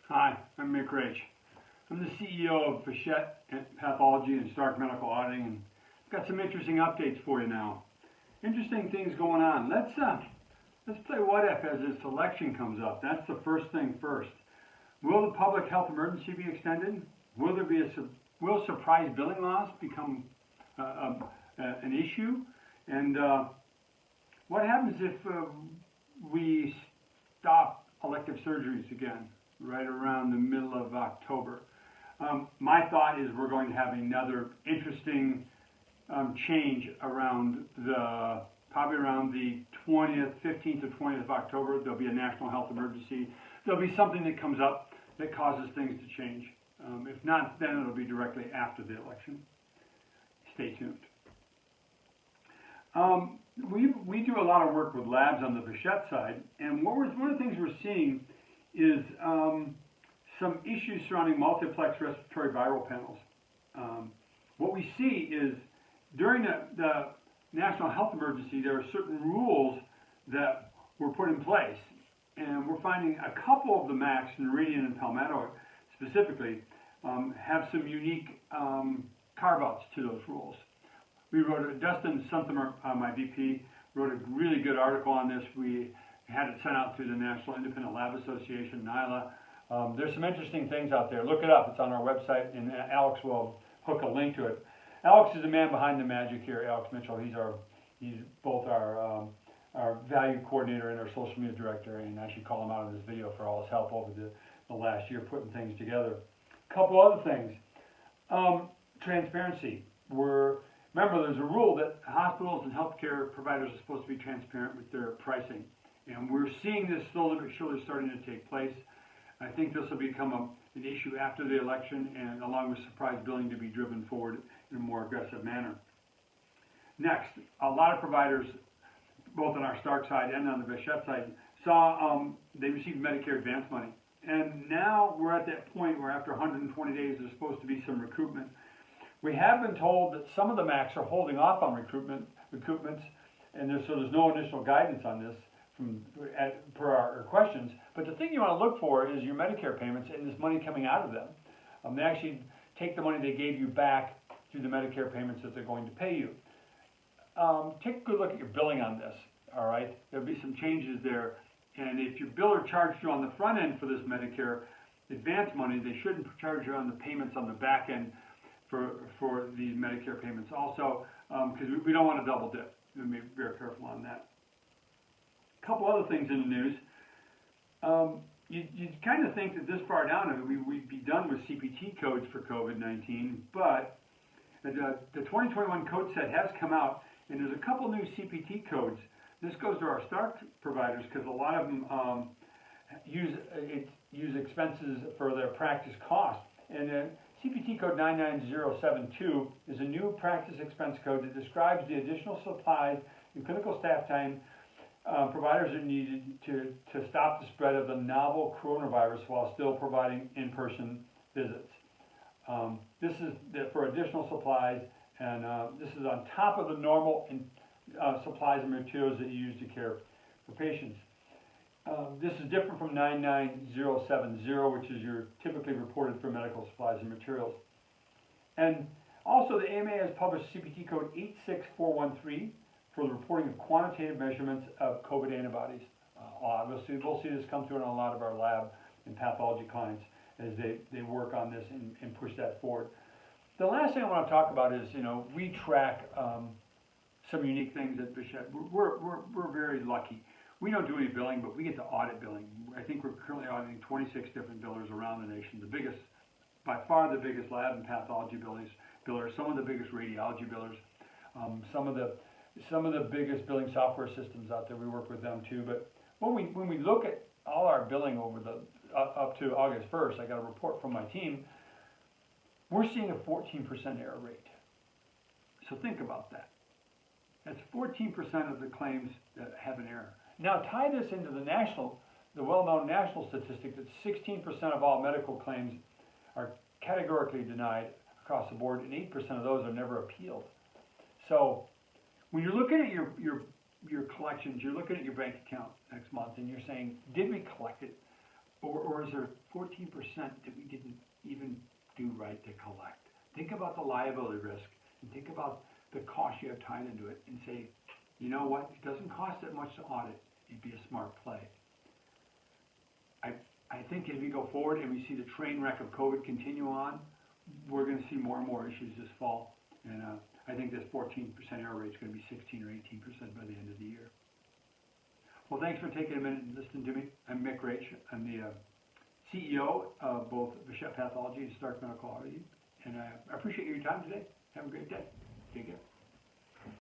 Hi, I'm Mick Raich. I'm the CEO of Vachette Pathology and Stark Medical Auditing, and I've got some interesting updates for you now. Interesting things going on. Let's play what if as this election comes up. That's the first thing first. Will the public health emergency be extended? Will surprise billing laws become an issue? And what happens if we stop elective surgeries again, right around the middle of October? My thought is we're going to have another interesting change around probably around the 15th or 20th of October. There'll be a national health emergency. There'll be something that comes up that causes things to change. If not, then it'll be directly after the election. Stay tuned. We do a lot of work with labs on the Vachette side, and one of the things we're seeing is some issues surrounding multiplex respiratory viral panels. What we see is during the national health emergency, there are certain rules that were put in place, and we're finding a couple of the MACs, Meridian and Palmetto specifically, have some unique carve-outs to those rules. Dustin Sunthamer, my VP, wrote a really good article on this. We had it sent out to the National Independent Lab Association, NILA. There's some interesting things out there. Look it up. It's on our website, and Alex will hook a link to it. Alex is the man behind the magic here, Alex Mitchell. He's both our value coordinator and our social media director, and I should call him out in this video for all his help over the last year putting things together. A couple other things. Transparency. Remember, there's a rule that hospitals and healthcare providers are supposed to be transparent with their pricing, and we're seeing this slowly but surely starting to take place. I think this will become an issue after the election, and along with surprise billing to be driven forward in a more aggressive manner. Next, a lot of providers, both on our Stark side and on the Vachette side, saw they received Medicare advance money. And now we're at that point where after 120 days there's supposed to be some recoupment. We have been told that some of the MACs are holding off on recoupments, and so there's no initial guidance on this per our questions. But the thing you want to look for is your Medicare payments and this money coming out of them. They actually take the money they gave you back through the Medicare payments that they're going to pay you. Take a good look at your billing on this. All right, there'll be some changes there, and if your biller charged you on the front end for this Medicare advance money, they shouldn't charge you on the payments on the back end for these Medicare payments also, because we don't want to double dip. We be very careful on that. A couple other things in the news. You kind of think that this far down, we'd be done with CPT codes for COVID-19, but the 2021 code set has come out, and there's a couple new CPT codes. This goes to our Stark providers because a lot of them use expenses for their practice cost. And CPT code 99072 is a new practice expense code that describes the additional supplies and clinical staff time providers are needed to stop the spread of the novel coronavirus while still providing in-person visits. This is for additional supplies, and this is on top of the normal supplies and materials that you use to care for patients. This is different from 99070, which is your typically reported for medical supplies and materials. And also the AMA has published CPT code 86413 for the reporting of quantitative measurements of COVID antibodies. We'll see this come through in a lot of our lab and pathology clients as they work on this and push that forward. The last thing I want to talk about is, we track some unique things at Vachette. We're very lucky. We don't do any billing, but we get to audit billing. I think we're currently auditing 26 different billers around the nation. By far the biggest lab and pathology billers, some of the biggest radiology billers, some of the biggest billing software systems out there. We work with them too. But when we look at all our billing over up to August 1st, I got a report from my team. We're seeing a 14% error rate. So think about that. That's 14% of the claims that have an error. Now tie this into the well-known national statistic that 16% of all medical claims are categorically denied across the board, and 8% of those are never appealed. So when you're looking at your collections, you're looking at your bank account next month, and you're saying, did we collect it? Or Or is there 14% that we didn't even do right to collect? Think about the liability risk and think about the cost you have tied into it and say, you know what, it doesn't cost that much to audit. It'd be a smart play. I think as we go forward and we see the train wreck of COVID continue on, we're going to see more and more issues this fall. And I think this 14% error rate is going to be 16 or 18% by the end of the year. Well, thanks for taking a minute and listening to me. I'm Mick Raich. I'm the CEO of both Vachette Pathology and Stark Medical Audits. And I appreciate your time today. Have a great day. Take care.